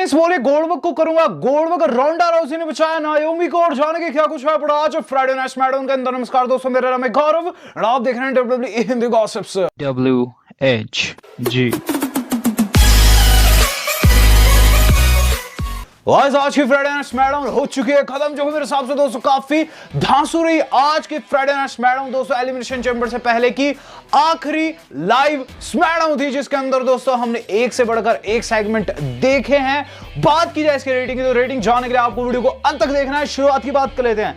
Reigns बोले Goldberg को करूंगा गोल्डबर्ग, रोंडा राउसी ने बचाया नायोमी को, और जाने के क्या कुछ है पड़ा आज फ्राइडे नाइट स्मैकडाउन के अंदर। नमस्कार दोस्तों, मेरा नाम है गौरव और आप देख रहे हैं WWE हिंदी गॉसिप्स। WHG आज की फ्राइडे नाइट स्मैकडाउन हो चुकी है खत्म, जो मेरे हिसाब से दोस्तों काफी धांसू रही आज की फ्राइडे नाइट स्मैकडाउन दोस्तों। एलिमिनेशन चैम्बर से पहले की आखिरी लाइव स्मैकडाउन थी, जिसके अंदर दोस्तों हमने एक से बढ़कर एक सेगमेंट देखे हैं। बात की जाए इसकी रेटिंग की, तो रेटिंग जानने के लिए आपको वीडियो को अंत तक देखना है। शुरुआत की बात कर लेते हैं।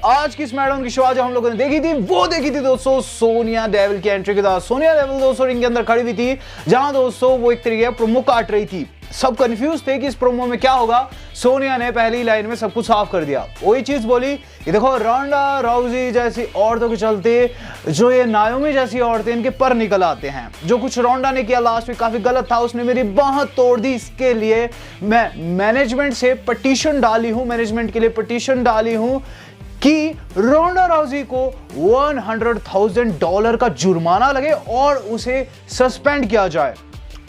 आज की स्मैकडाउन की शुरुआत जो हम लोगों ने देखी थी वो देखी थी दोस्तों सोनिया डेविल की एंट्री के साथ। सोनिया डेविल दोस्तों रिंग के अंदर खड़ी हुई थी, जहां दोस्तों वो एक तरीके प्रोमो काट रही थी। सब कंफ्यूज थे कि इस प्रोमो में क्या होगा। सोनिया ने पहली लाइन में सब कुछ साफ कर दिया, वही चीज बोली कि देखो रोंडा राउजी जैसी औरतों के चलते जो ये नायोमी जैसी औरतें इनके पर निकल आते हैं। जो कुछ रोंडा ने किया लास्ट में काफी गलत था, उसने मेरी बांह तोड़ दी। इसके लिए मैं मैनेजमेंट से पिटीशन डाली हूं, मैनेजमेंट के लिए पिटीशन डाली हूं कि रोंडा राउजी को $100,000 का जुर्माना लगे और उसे सस्पेंड किया जाए।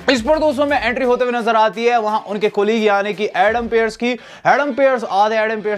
इस पर दोस्तों में एंट्री होते हुए नजर आती है वहां उनके कोलीग यानी कि एडम पेयर्स की। एडम पेयर्स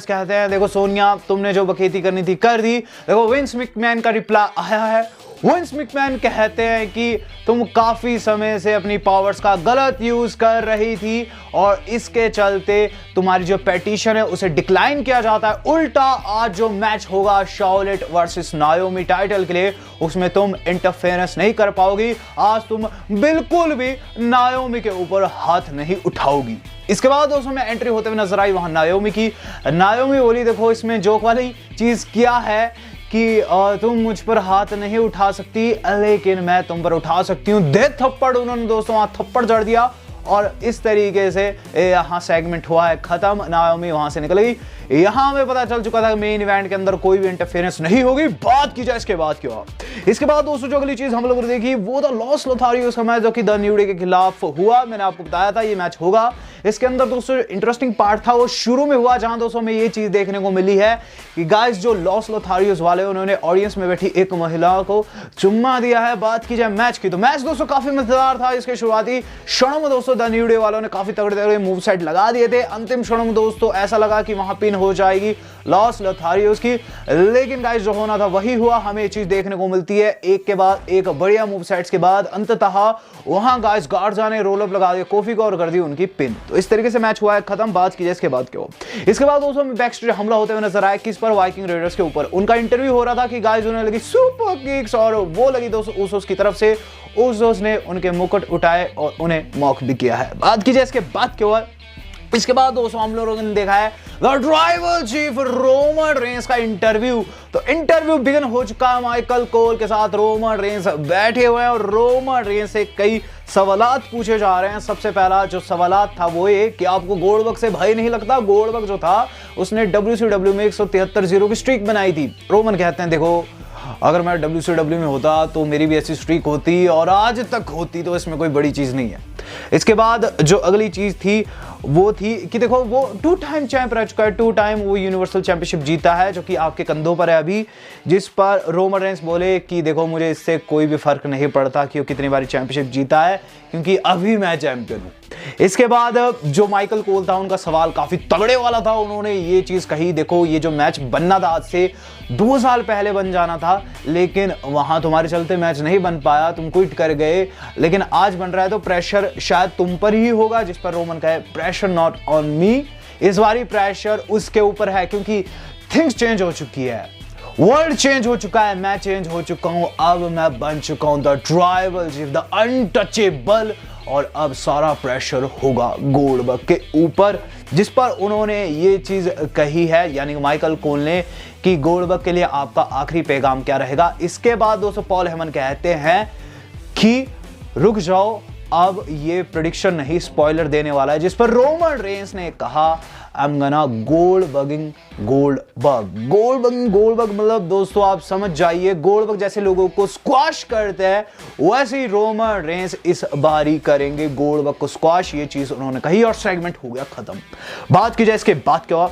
कहते हैं देखो सोनिया तुमने जो बखेती करनी थी कर दी। देखो विंस मैकमैन का रिप्लाई आया है। विंस मैकमैन कहते हैं कि तुम काफी समय से अपनी पावर्स का गलत यूज कर रही थी और इसके चलते तुम्हारी जो पेटिशन है उसे डिक्लाइन किया जाता है। उल्टा आज जो मैच होगा शार्लेट वर्सेस नायोमी टाइटल के लिए, उसमें तुम इंटरफेरेंस नहीं कर पाओगी। आज तुम बिल्कुल भी नायोमी के ऊपर हाथ नहीं उठाओगी। इसके बाद दोस्तों में एंट्री होते हुए नजर आई वहां नायोमी की। नायोमी बोली देखो इसमें जोक वाली चीज क्या है कि तुम मुझ पर हाथ नहीं उठा सकती लेकिन मैं तुम पर उठा सकती हूं। दे थप्पड़, उन्होंने दोस्तों वहां थप्पड़ जड़ दिया और इस तरीके से यहां सेगमेंट हुआ है खत्म। नायोमी वहां से निकल गई। यहां हमें पता चल चुका था कि मेन इवेंट के अंदर कोई भी इंटरफेरेंस नहीं होगी। बात की जाए इसके बाद क्या, इसके बाद दोस्तों जो अगली चीज हम लोगों ने देखी वो था लॉस लोथारियोस का मैच, जो कि द न्यू डे के खिलाफ हुआ। मैंने आपको बताया था ये मैच होगा। इसके अंदर दोस्तों इंटरेस्टिंग पार्ट था वो शुरू में हुआ, जहां दोस्तों में ये चीज देखने को मिली है कि गाइस जो लॉस लोथारियोस वाले उन्होंने ऑडियंस में बैठी एक महिला को चुम्मा दिया है। बात की जाए मैच की, तो मैच दोस्तों काफी मजेदार था। इसके शुरुआती क्षणों में दोस्तों द न्यू डे वालों ने काफी तगड़े तगड़े मूव सेट लगा दिए थे। अंतिम क्षणों में दोस्तों ऐसा लगा कि वहां पिन हो जाएगी लॉस लोथारियोस की, लेकिन गाइस जो होना था वही हुआ। हमें ये चीज देखने को मिलती है एक के बाद एक बढ़िया मूव सेट्स के बाद अंततः वहां गाइस गार्ड्स ने रोल अप लगा दिया कॉफी को और कर दी उनकी पिन। तो इस तरीके से मैच हुआ है खत्म। बात की जाए इसके बाद क्यों, इसके बाद दोस्तों में बैकस्टेज हमला होते हुए नजर आया किस पर, वाइकिंग रेडर्स के ऊपर। उनका इंटरव्यू हो रहा था कि गाइस उन्हें लगी सुपर किक्स और वो लगी दोस्तों उसोस की तरफ से। उसोस ने उनके मुकुट उठाए और उन्हें मॉक भी किया है। बात की जाए इसके बाद क्यों, इसके बाद दोस्तों हम लोगों ने देखा है the tribal chief Roman Reigns का इंटरव्यू। तो इंटरव्यू बिगिन हो चुका है माइकल कोल के साथ। रोमन रेंस बैठे हुए हैं और रोमन रेंस से कई सवालात पूछे जा रहे हैं। सबसे पहला जो सवालात था वो ये कि आपको गोल्डबर्ग से भय नहीं लगता। गोल्डबर्ग जो था उसने WCW में 173-0 की स्ट्रीक बनाई थी। रोमन कहते हैं देखो अगर मैं WCW में होता तो मेरी भी ऐसी स्ट्रीक होती और आज तक होती, तो इसमें कोई बड़ी चीज नहीं है। इसके बाद जो अगली चीज थी वो थी कि देखो वो 2 टाइम चैंप रह चुका है। 2 टाइम वो यूनिवर्सल चैंपियनशिप जीता है, जो कि आपके कंधों पर है अभी। जिस पर रोमन रेंस बोले कि देखो मुझे इससे कोई भी फर्क नहीं पड़ता कि वो कितनी बारी चैंपियनशिप जीता है, क्योंकि अभी मैं चैंपियन हूं। इसके बाद जो माइकल कोल था उनका सवाल काफी तगड़े वाला था। उन्होंने ये चीज कही देखो ये जो मैच बनना था आज से 2 साल पहले बन जाना था, लेकिन वहां तुम्हारे चलते मैच नहीं बन पाया, तुम क्विट कर गए, लेकिन आज बन रहा है तो प्रेशर शायद तुम पर ही होगा। जिस पर रोमन कहे प्रेशर नॉट ऑन मी, इस बारी प्रेशर उसके ऊपर है क्योंकि थिंग्स चेंज हो चुकी है, वर्ल्ड चेंज हो चुका है, मैं चेंज हो चुका हूं। अब मैं बन चुका हूं the tribal chief, the untouchable, और अब सारा प्रेशर होगा गोल्डबर्ग के ऊपर। जिस पर उन्होंने ये चीज कही है यानी माइकल कोल ने कि गोल्डबर्ग के लिए आपका आखिरी पैगाम क्या रहेगा। इसके बाद दोस्तों पॉल हेमन कहते हैं कि रुक जाओ अब ये प्रेडिक्शन नहीं स्पॉइलर देने वाला है। जिस पर रोमन रेंस ने कहा आई एम गना गोल्डबर्ग मतलब दोस्तों आप समझ जाइए गोल्डबर्ग जैसे लोगों को स्क्वाश करते हैं वैसे ही रोमन रेंस इस बारी करेंगे गोल्डबर्ग को स्क्वाश। ये चीज उन्होंने कही और सेगमेंट हो गया खत्म। बात की जाए इसके बाद क्या,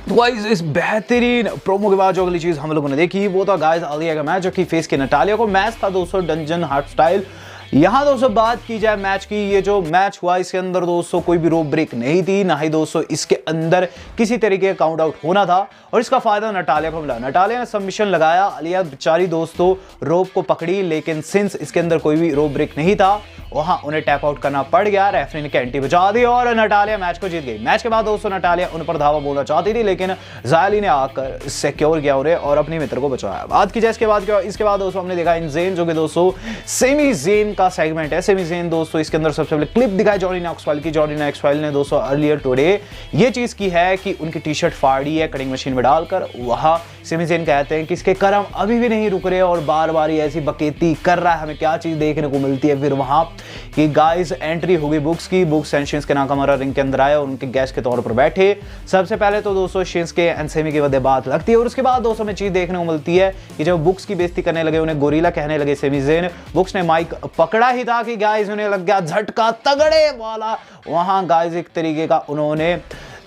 तो गाइस इस बेहतरीन प्रोमो के बाद जो अगली चीज हम लोगों ने देखी वो था गाइस आलिया का मैच, जो कि फेस के नटालिया को मैच था दोस्तों डंजन हार्ट स्टाइल यहां दोस्तों बात की जाए मैच की, ये जो मैच हुआ इसके अंदर दोस्तों कोई भी रोप ब्रेक नहीं थी, ना ही दोस्तों इसके अंदर किसी तरीके का काउंट आउट होना था और इसका फायदा नटालिया को मिला। नटालिया ने सबमिशन लगाया, आलिया बेचारी दोस्तों रोप को पकड़ी, लेकिन सिंस इसके अंदर कोई भी रोप ब्रेक नहीं था वहां उन्हें टैप आउट करना पड़ गया। रेफरी ने कैंटी बजा दी और नटालिया मैच को जीत गई। मैच के बाद दोस्तों नटालिया उन पर धावा बोलना चाहती थी, लेकिन ज़ायली ने आकर सिक्योर किया उन्हें और अपने मित्र को बचाया। बात की जाए इसके बाद दोस्तों हमने देखा इनजेन, जो कि दोस्तों सेमी जेन का सेगमेंट है। सेमी जेन दोस्तों इसके अंदर सबसे पहले क्लिप दिखाई जॉनी नॉक्सवाइल की। जॉनी नॉक्सवाइल ने दोस्तों अर्लियर टुडे ये चीज की है कि उनकी टी शर्ट फाड़ी है कटिंग मशीन में डालकर। वहां सेमी जेन कहते हैं कि इसके कर्म अभी भी नहीं रुक रहे और बार बार ऐसी बकेती कर रहा है। हमें क्या चीज देखने को मिलती है फिर वहां कि गाइस एंट्री होगी बुक्स की। बुक्स एंड शिंस्के नाकामारा रिंग के अंदर आए और उनके गेस्ट के तौर पर बैठे। सबसे पहले तो दोस्तों शिंस्के एंड सेमी की वजह बात लगती है और उसके बाद दोस्तों में चीज देखने को मिलती है कि जब बुक्स की बेइज्जती करने लगे, उन्हें गोरिल्ला कहने लगे सेमी जेन, बुक्स ने माइक पकड़ा ही था कि गाइस उन्हें लग गया झटका तगड़े वाला। वहां गाइस एक तरीके का उन्होंने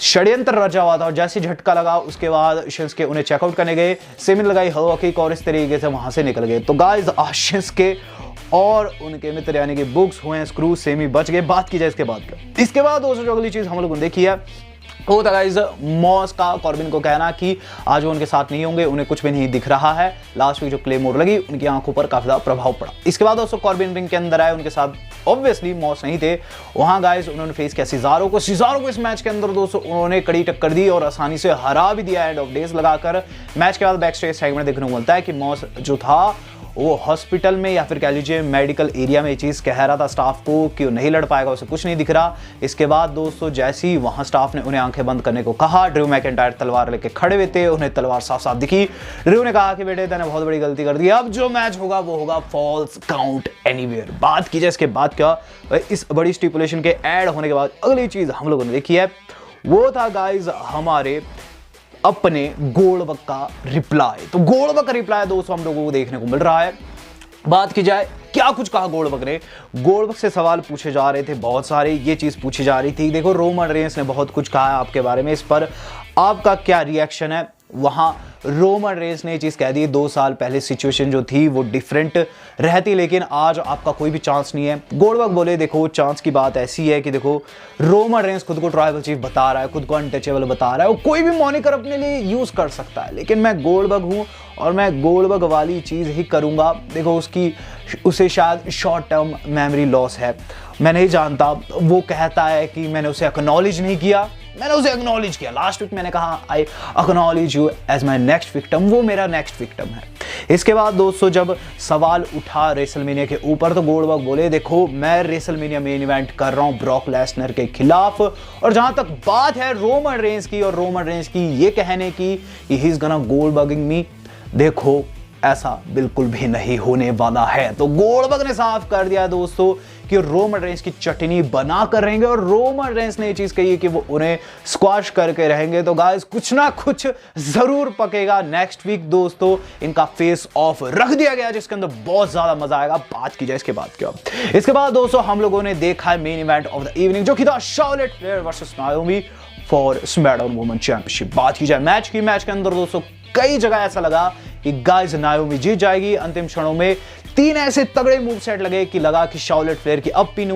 षड्यंत्र रचा हुआ था और जैसे झटका लगा उसके बाद शिंस्के उन्हें चेकआउट करने गए। सेमी लगाई हवा किक और इस तरीके से वहां से निकल गए। तो गाइस शिंस्के और उनके मित्र यानी कि बुक्स हुए स्क्रू, सेमी बच गए। बात की जाए इसके बाद दोस्तों जो अगली चीज हम लोगों ने देखी है वो था गाइस मॉस का कॉर्बिन को कहना कि आज वो उनके साथ नहीं होंगे, उन्हें कुछ भी नहीं दिख रहा है। लास्ट वीक जो क्लेमोर लगी उनकी आंखों पर काफी ज्यादा प्रभाव पड़ा। इसके बाद दोस्तों कॉर्बिन रिंग के अंदर आए, उनके साथ ऑब्वियसली मॉस नहीं थे। वहां गाइस उन्होंने फेस किया सिजारो को इस मैच के अंदर दोस्तों उन्होंने कड़ी टक्कर दी और आसानी से हरा भी दिया एंड ऑफ डेज लगाकर। मैच के बाद बैक स्टेज सेगमेंट देखने को मिलता है कि मॉस जो था वो हॉस्पिटल में या फिर कह लीजिए मेडिकल एरिया में ये चीज़ कह रहा था स्टाफ को कि वो नहीं लड़ पाएगा, उसे कुछ नहीं दिख रहा। इसके बाद दोस्तों जैसे ही वहां स्टाफ ने उन्हें आंखें बंद करने को कहा, ड्रू मैकिंटायर तलवार लेके खड़े हुए थे, उन्हें तलवार साफ साफ दिखी। ड्रू ने कहा कि बेटे तूने बहुत बड़ी गलती कर दी, अब जो मैच होगा वो होगा फॉल्स काउंट एनीवेयर। बात की जाए इसके बाद क्या, इस बड़ी स्टिपुलेशन के ऐड होने के बाद अगली चीज हम लोगों ने देखी है वो था गाइज हमारे अपने गोल्डबर्ग का रिप्लाई। तो गोल्डबर्ग का रिप्लाई दोस्तों हम लोगों को देखने को मिल रहा है। बात की जाए क्या कुछ कहा गोल्डबर्ग ने। गोल्डबर्ग से सवाल पूछे जा रहे थे बहुत सारे, ये चीज पूछी जा रही थी। देखो रोमन रेंस ने बहुत कुछ कहा है आपके बारे में, इस पर आपका क्या रिएक्शन है। वहां रोमन रेंस ने ये चीज कह दी 2 साल पहले सिचुएशन जो थी वो डिफरेंट रहती, लेकिन आज आपका कोई भी चांस नहीं है। गोल्डबर्ग बोले देखो चांस की बात ऐसी है कि देखो रोमन रेंस खुद को ट्राइबल चीफ बता रहा है, खुद को अनटचेबल बता रहा है, वो कोई भी मॉनिकर अपने लिए यूज कर सकता है, लेकिन मैं गोल्डबर्ग हूं और मैं गोल्डबर्ग वाली चीज ही करूंगा। देखो उसे शायद शॉर्ट टर्म मेमोरी लॉस है, मैं नहीं जानता। वो कहता है कि मैंने उसे एक्नॉलेज नहीं किया, मैंने उसे एक्नॉलेज किया। लास्ट वीक मैंने कहा I acknowledge you as my next victim, वो मेरा नेक्स्ट विक्टिम है। इसके बाद दोस्तों जब सवाल उठा रेसलमेनिया के ऊपर तो गोल्डबर्ग बोले देखो मैं रेसलमेनिया मेन इवेंट कर रहा हूं ब्रॉक लेसनर के खिलाफ, और जहां तक बात है रोमन रेंस की और रोमन रेंस की ये कहने की ही इज गोना गोल्डबर्गिंग मी, देखो ऐसा बिल्कुल भी नहीं होने वाला है। तो गोल्डबर्ग ने साफ कर दिया दोस्तों कि रोमन रेंस की चटनी बना कर रहेंगे और रोमन रेंस ने ये चीज कही है कि वो उन्हें स्क्वाश करके रहेंगे। तो गाइस कुछ ना कुछ जरूर पकेगा नेक्स्ट वीक दोस्तों। इनका फेस ऑफ रख दिया गया जिसके अंदर बहुत ज्यादा मजा आएगा। बात की जाए इसके बाद क्या, इसके बाद दोस्तों हम लोगों ने देखा है main event of the evening जो कि था Charlotte Flair versus Naomi for SmackDown women championship. बात की जाए मैच की, मैच के अंदर दोस्तों कई जगह ऐसा लगा कि गाइस नाओमी जीत जाएगी। अंतिम क्षणों में 3 ऐसे तगड़े मूव सेट लगे कि लगा कि शार्लेट फ्लेयर की अप पिन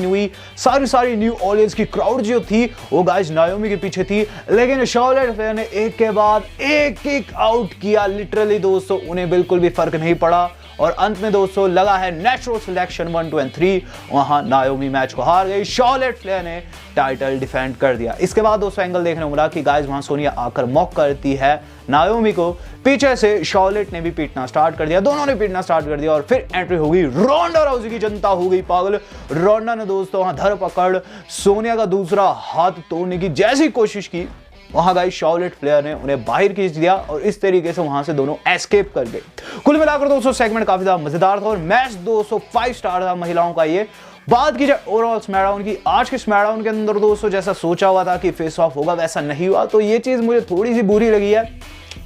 हुई। सारी न्यू ऑर्लियंस की क्राउड जो थी वो गाइस नाओमी के पीछे थी, लेकिन शार्लेट फ्लेयर ने एक के बाद एक किक आउट किया। लिटरली दोस्तों उन्हें बिल्कुल भी फर्क नहीं पड़ा और अंत में दोस्तों लगा है नेचुरल सिलेक्शन 1, 2 और 3। वहां नाओमी मैच को हार गई, शार्लेट फ्लेयर ने टाइटल डिफेंड कर दिया। इसके बाद दोस्तों एंगल देखने को मिला कि गाइस वहां सोनिया आकर मॉक करती है नाओमी को, पीछे से शार्लेट ने भी पीटना स्टार्ट कर दिया, दोनों ने पीटना स्टार्ट कर दिया और फिर एंट्री हो गई रोंडा राउजी की। जनता हो गई पागल। रोंडा ने दोस्तों वहां धर पकड़ सोनिया का दूसरा हाथ तोड़ने की जैसी कोशिश की, वहां गाइस शार्लेट फ्लेयर ने उन्हें बाहर खींच दिया और इस तरीके से वहां से दोनों एस्केप कर गए। कुल मिलाकर दोस्तों सेगमेंट काफी ज्यादा मजेदार था और मैच 205 स्टार था महिलाओं का ये। बात की जाए ओवरऑल स्मैकडाउन की, आज के स्मैकडाउन के अंदर दोस्तों जैसा सोचा हुआ था कि फेस ऑफ होगा वैसा नहीं हुआ, तो ये चीज मुझे थोड़ी सी बुरी लगी है।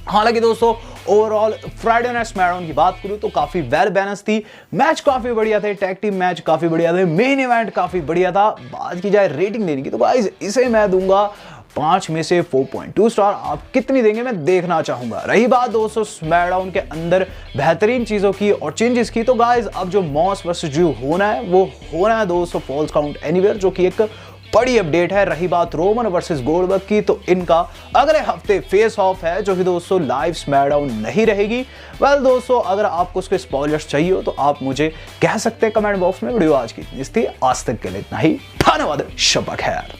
हालांकि दोस्तों ओवरऑल फ्राइडे नाइट स्मैकडाउन की बात करूं तो काफी वेल बैलेंस थी, मैच काफी बढ़िया थे, टैग टीम मैच काफी बढ़िया थे, मेन इवेंट काफी बढ़िया था। बात की जाए रेटिंग देने की तो गाइस इसे मैं दूंगा 5 में से 4.2 स्टार आप कितनी देंगे मैं देखना चाहूंगा। रही बात दोस्तों स्मैकडाउन के अंदर बेहतरीन चीजों की और चेंजेस की, तो गाइस अब जो मॉस वर्सेस ड्रू होना है वो होना है दोस्तों फॉल्स काउंट एनीवेयर, जो कि एक बड़ी अपडेट है। रही बात रोमन वर्सेस गोल्डबर्ग की, तो इनका अगले हफ्ते फेस ऑफ है जो कि दोस्तों लाइव स्मैकडाउन नहीं रहेगी। वेल दोस्तों अगर आपको उसके स्पॉयलर्स चाहिए हो तो आप मुझे कह सकते हैं कमेंट बॉक्स में। वीडियो आज की इतनी थी, आज तक के लिए इतना ही, धन्यवाद, शब्बा खैर।